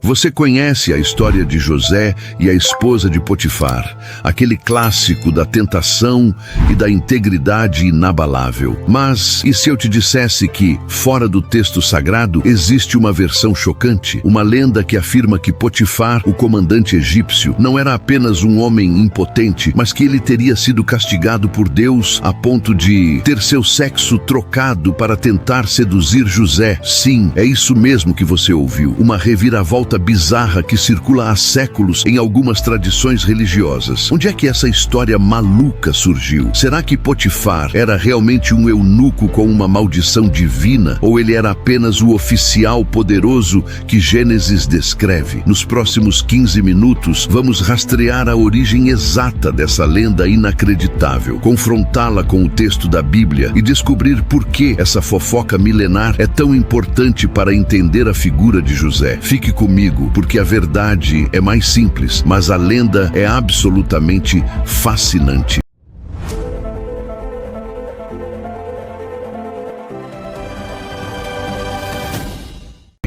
Você conhece a história de José e a esposa de Potifar, aquele clássico da tentação e da integridade inabalável. Mas, e se eu te dissesse que, fora do texto sagrado, existe uma versão chocante? Uma lenda que afirma que Potifar, o comandante egípcio, não era apenas um homem impotente, mas que ele teria sido castigado por Deus a ponto de ter seu sexo trocado para tentar seduzir José. Sim, é isso mesmo que você ouviu. Uma reviravolta bizarra que circula há séculos em algumas tradições religiosas. Onde é que essa história maluca surgiu? Será que Potifar era realmente um eunuco com uma maldição divina? Ou ele era apenas o oficial poderoso que Gênesis descreve? Nos próximos 15 minutos, vamos rastrear a origem exata dessa lenda inacreditável, confrontá-la com o texto da Bíblia e descobrir por que essa fofoca milenar é tão importante para entender a figura de José. Fique comigo, porque a verdade é mais simples, mas a lenda é absolutamente fascinante.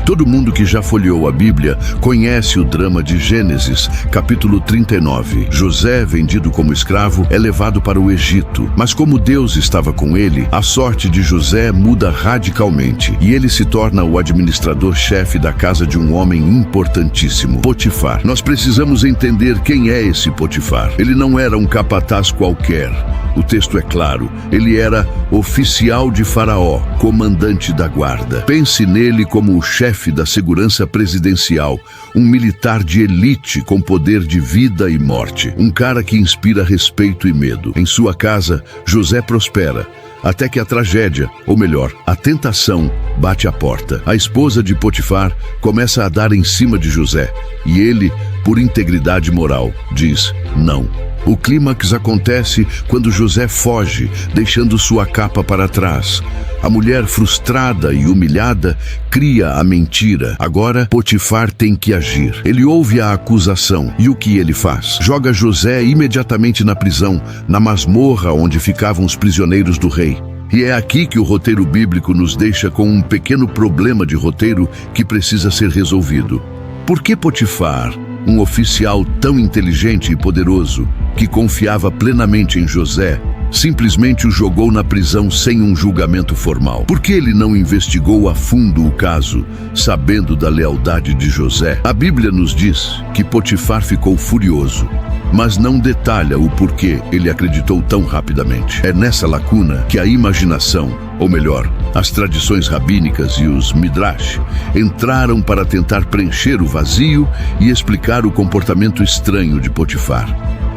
Todo mundo que já folheou a Bíblia conhece o drama de Gênesis, capítulo 39. José, vendido como escravo, é levado para o Egito. Mas como Deus estava com ele, a sorte de José muda radicalmente e ele se torna o administrador-chefe da casa de um homem importantíssimo, Potifar. Nós precisamos entender quem é esse Potifar. Ele não era um capataz qualquer. O texto é claro, ele era oficial de Faraó, comandante da guarda. Pense nele como o chefe da segurança presidencial, um militar de elite com poder de vida e morte, um cara que inspira respeito e medo. Em sua casa, José prospera, até que a tragédia, ou melhor, a tentação, bate à porta. A esposa de Potifar começa a dar em cima de José, e ele, por integridade moral, diz não. O clímax acontece quando José foge, deixando sua capa para trás. A mulher, frustrada e humilhada, cria a mentira. Agora, Potifar tem que agir. Ele ouve a acusação e o que ele faz? Joga José imediatamente na prisão, na masmorra onde ficavam os prisioneiros do rei. E é aqui que o roteiro bíblico nos deixa com um pequeno problema de roteiro que precisa ser resolvido. Por que Potifar, um oficial tão inteligente e poderoso, que confiava plenamente em José, simplesmente o jogou na prisão sem um julgamento formal? Por que ele não investigou a fundo o caso, sabendo da lealdade de José? A Bíblia nos diz que Potifar ficou furioso, mas não detalha o porquê ele acreditou tão rapidamente. É nessa lacuna que a imaginação, ou melhor, as tradições rabínicas e os midrash, entraram para tentar preencher o vazio e explicar o comportamento estranho de Potifar.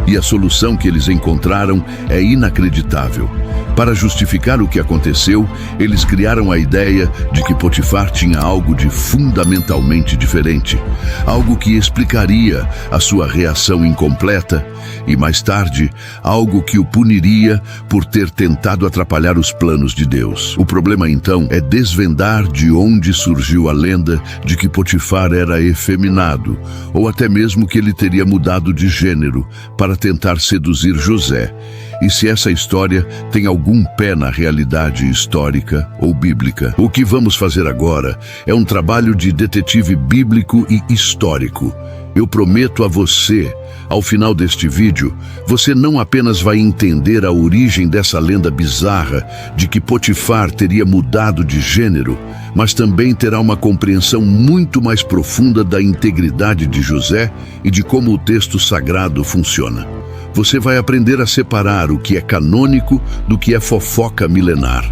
E a solução que eles encontraram é inacreditável. Para justificar o que aconteceu, eles criaram a ideia de que Potifar tinha algo de fundamentalmente diferente, algo que explicaria a sua reação incompleta e, mais tarde, algo que o puniria por ter tentado atrapalhar os planos de Deus. O problema, então, é desvendar de onde surgiu a lenda de que Potifar era efeminado, ou até mesmo que ele teria mudado de gênero para tentar seduzir José. E se essa história tem algum pé na realidade histórica ou bíblica? O que vamos fazer agora é um trabalho de detetive bíblico e histórico. Eu prometo a você, ao final deste vídeo, você não apenas vai entender a origem dessa lenda bizarra de que Potifar teria mudado de gênero, mas também terá uma compreensão muito mais profunda da integridade de José e de como o texto sagrado funciona. Você vai aprender a separar o que é canônico do que é fofoca milenar.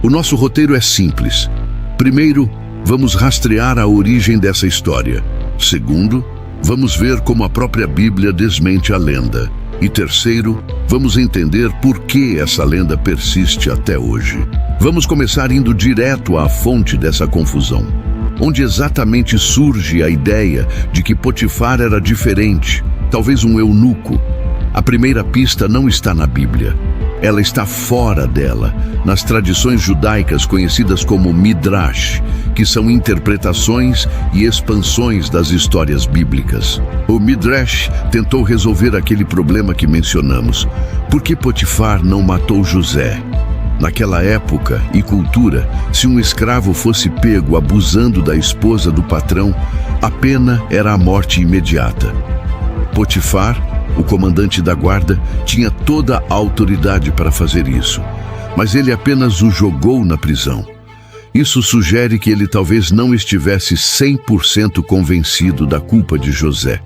O nosso roteiro é simples. Primeiro, vamos rastrear a origem dessa história. Segundo, vamos ver como a própria Bíblia desmente a lenda. E terceiro, vamos entender por que essa lenda persiste até hoje. Vamos começar indo direto à fonte dessa confusão. Onde exatamente surge a ideia de que Potifar era diferente, talvez um eunuco? A primeira pista não está na Bíblia. Ela está fora dela, nas tradições judaicas conhecidas como Midrash, que são interpretações e expansões das histórias bíblicas. O Midrash tentou resolver aquele problema que mencionamos. Por que Potifar não matou José? Naquela época e cultura, se um escravo fosse pego abusando da esposa do patrão, a pena era a morte imediata. Potifar, o comandante da guarda, tinha toda a autoridade para fazer isso, mas ele apenas o jogou na prisão. Isso sugere que ele talvez não estivesse 100% convencido da culpa de José.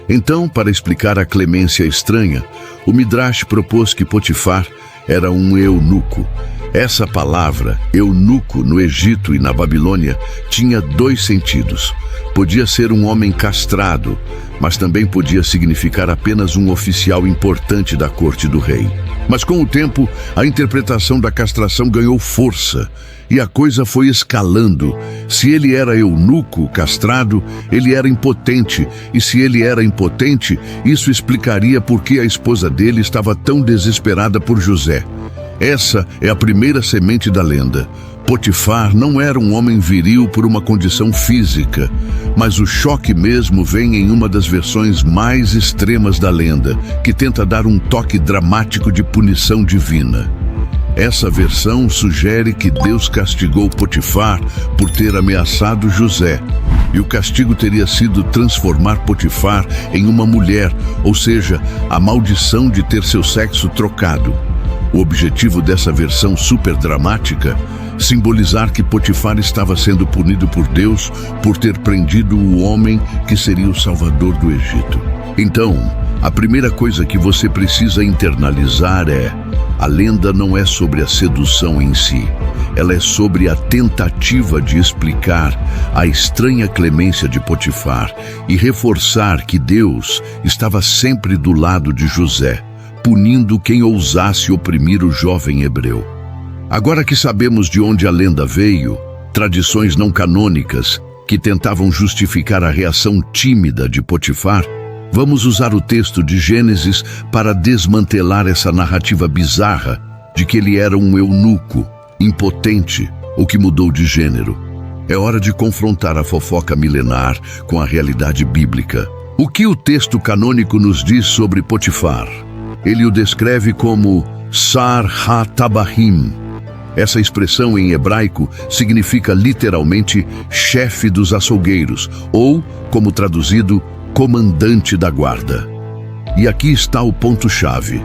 Então, para explicar a clemência estranha, o Midrash propôs que Potifar era um eunuco. Essa palavra, eunuco, no Egito e na Babilônia, tinha dois sentidos. Podia ser um homem castrado, mas também podia significar apenas um oficial importante da corte do rei. Mas com o tempo, a interpretação da castração ganhou força e a coisa foi escalando. Se ele era eunuco, castrado, ele era impotente, e se ele era impotente, isso explicaria por que a esposa dele estava tão desesperada por José. Essa é a primeira semente da lenda. Potifar não era um homem viril por uma condição física, mas o choque mesmo vem em uma das versões mais extremas da lenda, que tenta dar um toque dramático de punição divina. Essa versão sugere que Deus castigou Potifar por ter ameaçado José, e o castigo teria sido transformar Potifar em uma mulher, ou seja, a maldição de ter seu sexo trocado. O objetivo dessa versão super dramática, simbolizar que Potifar estava sendo punido por Deus por ter prendido o homem que seria o salvador do Egito. Então, a primeira coisa que você precisa internalizar é: a lenda não é sobre a sedução em si. Ela é sobre a tentativa de explicar a estranha clemência de Potifar e reforçar que Deus estava sempre do lado de José, punindo quem ousasse oprimir o jovem hebreu. Agora que sabemos de onde a lenda veio, tradições não canônicas que tentavam justificar a reação tímida de Potifar, vamos usar o texto de Gênesis para desmantelar essa narrativa bizarra de que ele era um eunuco, impotente, ou que mudou de gênero. É hora de confrontar a fofoca milenar com a realidade bíblica. O que o texto canônico nos diz sobre Potifar? Ele o descreve como Sar ha-Tabahim. Essa expressão em hebraico significa literalmente chefe dos açougueiros, ou, como traduzido, comandante da guarda. E aqui está o ponto-chave.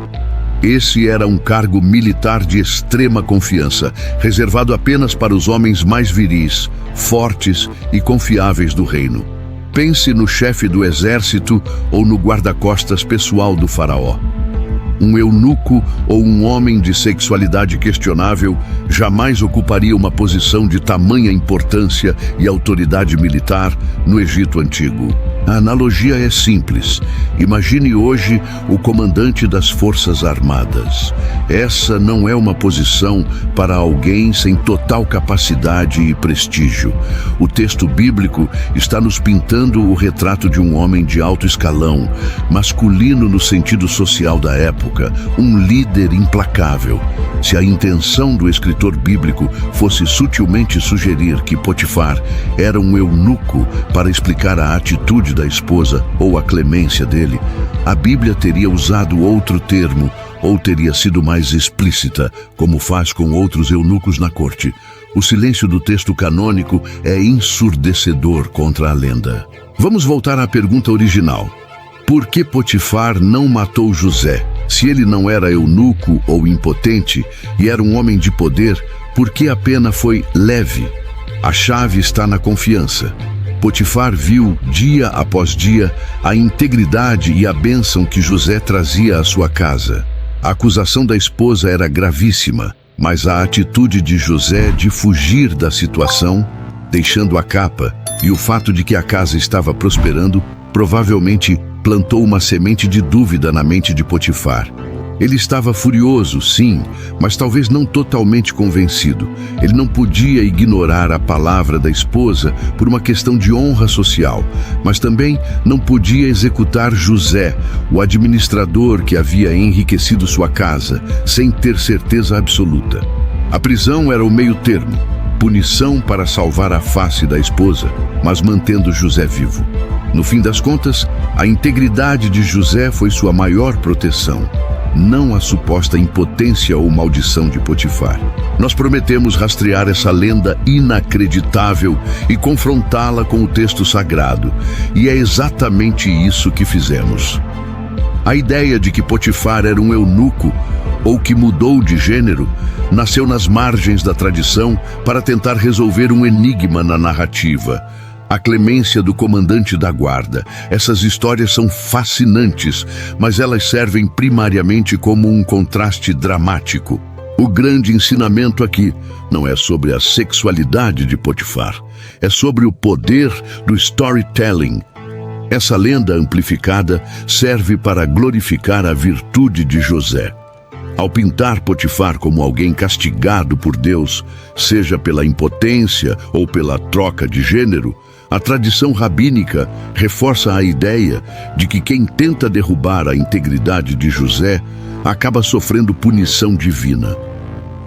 Esse era um cargo militar de extrema confiança, reservado apenas para os homens mais viris, fortes e confiáveis do reino. Pense no chefe do exército ou no guarda-costas pessoal do faraó. Um eunuco ou um homem de sexualidade questionável jamais ocuparia uma posição de tamanha importância e autoridade militar no Egito Antigo. A analogia é simples. Imagine hoje o comandante das Forças Armadas. Essa não é uma posição para alguém sem total capacidade e prestígio. O texto bíblico está nos pintando o retrato de um homem de alto escalão, masculino no sentido social da época, um líder implacável. Se a intenção do escritor bíblico fosse sutilmente sugerir que Potifar era um eunuco para explicar a atitude da esposa ou a clemência dele, a Bíblia teria usado outro termo ou teria sido mais explícita, como faz com outros eunucos na corte. O silêncio do texto canônico é ensurdecedor contra a lenda. Vamos voltar à pergunta original. Por que Potifar não matou José? Se ele não era eunuco ou impotente e era um homem de poder, por que a pena foi leve? A chave está na confiança. Potifar viu, dia após dia, a integridade e a bênção que José trazia à sua casa. A acusação da esposa era gravíssima, mas a atitude de José de fugir da situação, deixando a capa, e o fato de que a casa estava prosperando, provavelmente plantou uma semente de dúvida na mente de Potifar. Ele estava furioso, sim, mas talvez não totalmente convencido. Ele não podia ignorar a palavra da esposa por uma questão de honra social, mas também não podia executar José, o administrador que havia enriquecido sua casa, sem ter certeza absoluta. A prisão era o meio termo, punição para salvar a face da esposa, mas mantendo José vivo. No fim das contas, a integridade de José foi sua maior proteção. não a suposta impotência ou maldição de Potifar. Nós prometemos rastrear essa lenda inacreditável e confrontá-la com o texto sagrado, e é exatamente isso que fizemos. A ideia de que Potifar era um eunuco ou que mudou de gênero nasceu nas margens da tradição para tentar resolver um enigma na narrativa: a clemência do comandante da guarda. Essas histórias são fascinantes, mas elas servem primariamente como um contraste dramático. O grande ensinamento aqui não é sobre a sexualidade de Potifar, é sobre o poder do storytelling. Essa lenda amplificada serve para glorificar a virtude de José. Ao pintar Potifar como alguém castigado por Deus, seja pela impotência ou pela troca de gênero, a tradição rabínica reforça a ideia de que quem tenta derrubar a integridade de José acaba sofrendo punição divina.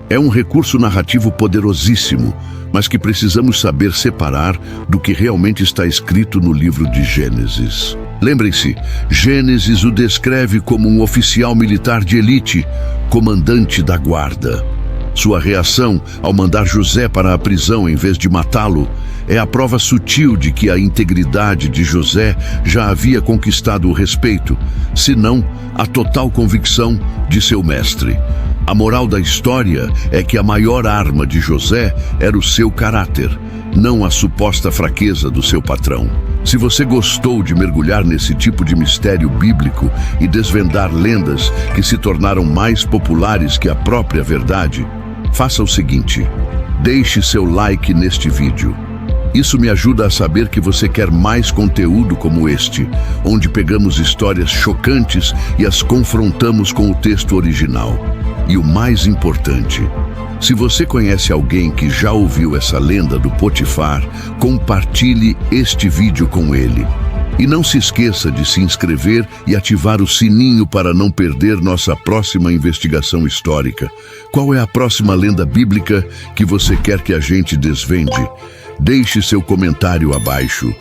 É um recurso narrativo poderosíssimo, mas que precisamos saber separar do que realmente está escrito no livro de Gênesis. Lembrem-se, Gênesis o descreve como um oficial militar de elite, comandante da guarda. Sua reação ao mandar José para a prisão em vez de matá-lo é a prova sutil de que a integridade de José já havia conquistado o respeito, se não a total convicção de seu mestre. A moral da história é que a maior arma de José era o seu caráter, não a suposta fraqueza do seu patrão. Se você gostou de mergulhar nesse tipo de mistério bíblico e desvendar lendas que se tornaram mais populares que a própria verdade, faça o seguinte: deixe seu like neste vídeo. Isso me ajuda a saber que você quer mais conteúdo como este, onde pegamos histórias chocantes e as confrontamos com o texto original. E o mais importante, se você conhece alguém que já ouviu essa lenda do Potifar, compartilhe este vídeo com ele. E não se esqueça de se inscrever e ativar o sininho para não perder nossa próxima investigação histórica. Qual é a próxima lenda bíblica que você quer que a gente desvende? Deixe seu comentário abaixo.